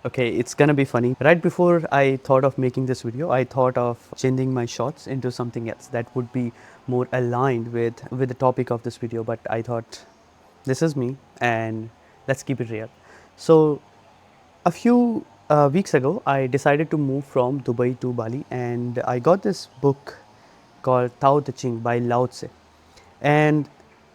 Okay, it's gonna be funny. Right before I thought of making this video, I thought of changing my shots into something else that would be more aligned with the topic of this video. But I thought this is me, and let's keep it real. So a few weeks ago, I decided to move from Dubai to Bali, and I got this book called Tao Te Ching by Lao Tzu. And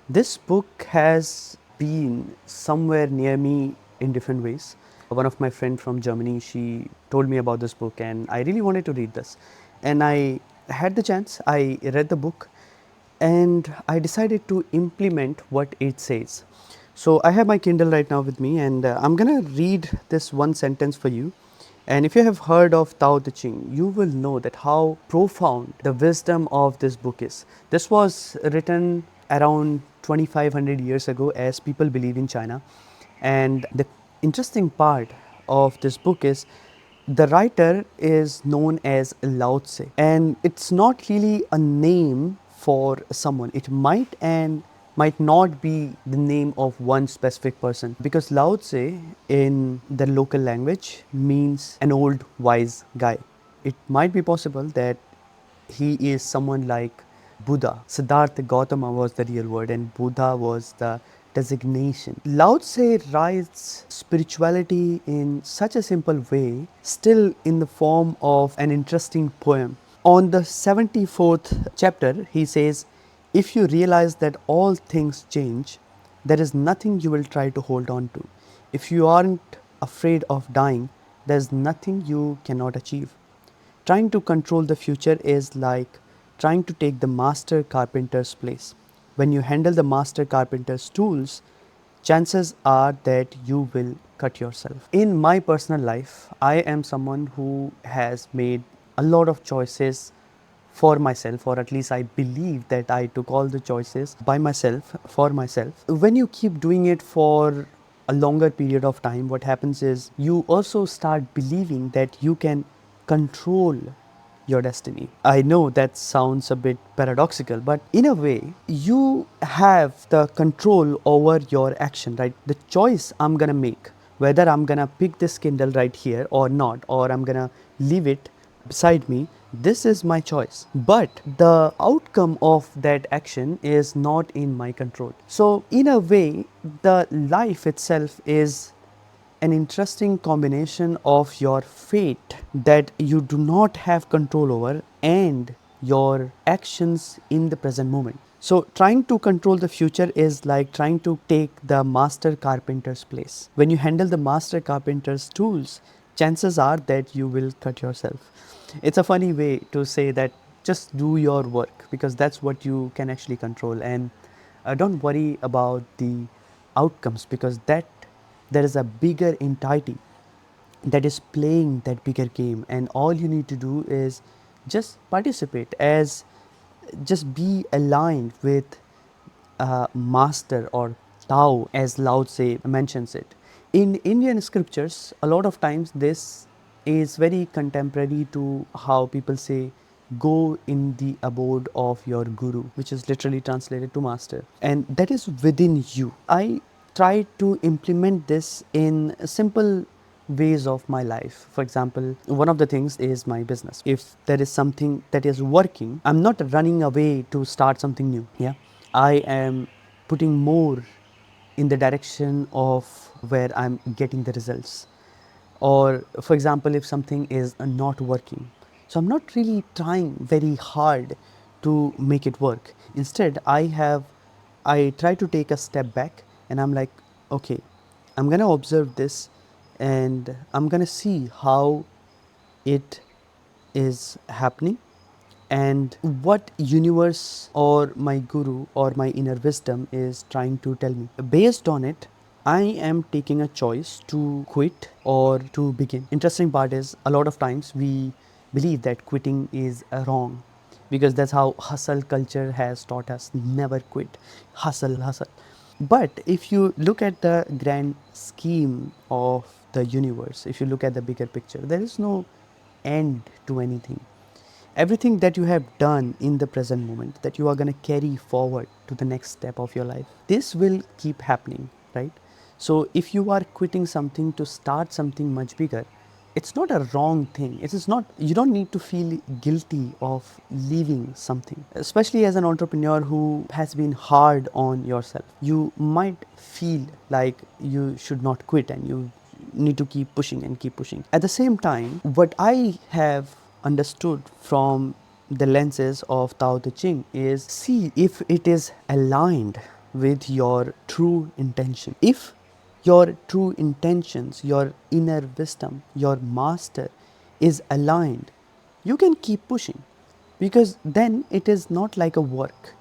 this book has been somewhere near me in different ways. One of my friend from Germany, she told me about this book, and I really wanted to read this. And I had the chance, I read the book, and I decided to implement what it says. So I have my Kindle right now with me, and I'm gonna read this one sentence for you. And if you have heard of Tao Te Ching, you will know that how profound the wisdom of this book is. This was written around 2500 years ago, as people believe in China. And the interesting part of this book is the writer is known as Lao Tzu, and it's not really a name for someone. It might and might not be the name of one specific person, because Lao Tzu in the local language means an old wise guy. It might be possible that he is someone like Buddha. Siddhartha Gautama was the real word, and Buddha was the designation. Lao Tzu writes spirituality in such a simple way, still in the form of an interesting poem. On the 74th chapter, he says, "If you realize that all things change, there is nothing you will try to hold on to. If you aren't afraid of dying, there's nothing you cannot achieve. Trying to control the future is like trying to take the master carpenter's place. When you handle the master carpenter's tools, chances are that you will cut yourself." In my personal life, I am someone who has made a lot of choices for myself, or at least I believe that I took all the choices by myself, for myself. When you keep doing it for a longer period of time, what happens is you also start believing that you can control your destiny. I know that sounds a bit paradoxical, but in a way, you have the control over your action, right? The choice I'm gonna make, whether I'm gonna pick this Kindle right here or not, or I'm gonna leave it beside me, this is my choice. But the outcome of that action is not in my control. So, in a way, the life itself is an interesting combination of your fate that you do not have control over and your actions in the present moment. So, trying to control the future is like trying to take the master carpenter's place. When you handle the master carpenter's tools, chances are that you will cut yourself. It's a funny way to say that just do your work, because that's what you can actually control, and don't worry about the outcomes, because that there is a bigger entity that is playing that bigger game, and all you need to do is just participate, as just be aligned with master or Tao, as Lao Tzu mentions it. In Indian scriptures, a lot of times this is very contemporary to how people say, "Go in the abode of your guru," which is literally translated to master, and that is within you. I try to implement this in simple ways of my life. For example, one of the things is my business. If there is something that is working, I'm not running away to start something new. Yeah, I am putting more in the direction of where I'm getting the results. Or, for example, if something is not working, so I'm not really trying very hard to make it work. Instead, I try to take a step back, and I'm like, okay, I'm gonna observe this, and I'm gonna see how it is happening, and what universe or my guru or my inner wisdom is trying to tell me. Based on it, I am taking a choice to quit or to begin. Interesting part is, a lot of times we believe that quitting is wrong, because that's how hustle culture has taught us: never quit, hustle, hustle. But if you look at the grand scheme of the universe, if you look at the bigger picture, there is no end to anything. Everything that you have done in the present moment, that you are going to carry forward to the next step of your life, this will keep happening, right? So if you are quitting something to start something much bigger, it's not a wrong thing. It is not, you don't need to feel guilty of leaving something. Especially as an entrepreneur who has been hard on yourself, you might feel like you should not quit and you need to keep pushing and keep pushing. At the same time, what I have understood from the lenses of Tao Te Ching is, see if it is aligned with your true intention. If your true intentions, your inner wisdom, your master is aligned, you can keep pushing, because then it is not like a work.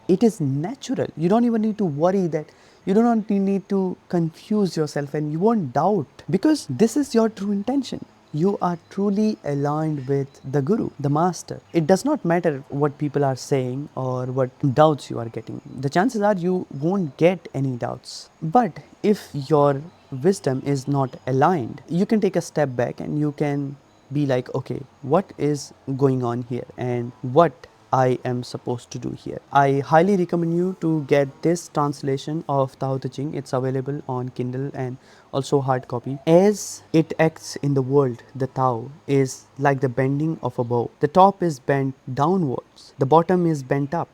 It is natural. You don't even need to worry that, you do not need to confuse yourself, and you won't doubt, because this is your true intention. You are truly aligned with the Guru, the Master. It does not matter what people are saying or what doubts you are getting. The chances are you won't get any doubts. But if your wisdom is not aligned, you can take a step back and you can be like, okay, what is going on here and what I am supposed to do here. I highly recommend you to get this translation of Tao Te Ching. It's available on Kindle and also hard copy. As it acts in the world, the Tao is like the bending of a bow. The top is bent downwards, the bottom is bent up.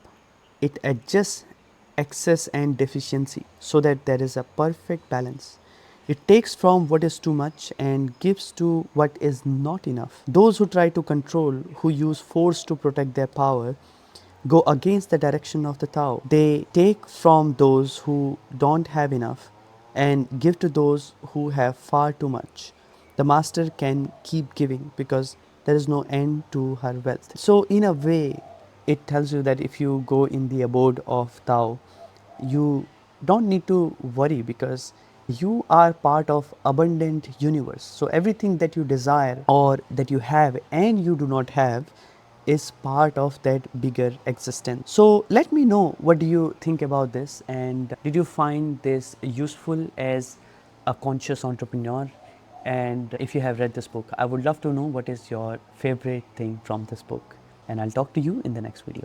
It adjusts excess and deficiency so that there is a perfect balance. It takes from what is too much and gives to what is not enough. Those who try to control, who use force to protect their power, go against the direction of the Tao. They take from those who don't have enough and give to those who have far too much. The master can keep giving because there is no end to her wealth. So, in a way, it tells you that if you go in the abode of Tao, you don't need to worry, because you are part of abundant universe. So everything that you desire or that you have and you do not have is part of that bigger existence. So let me know, what do you think about this, and did you find this useful as a conscious entrepreneur? And if you have read this book, I would love to know what is your favorite thing from this book, and I'll talk to you in the next video.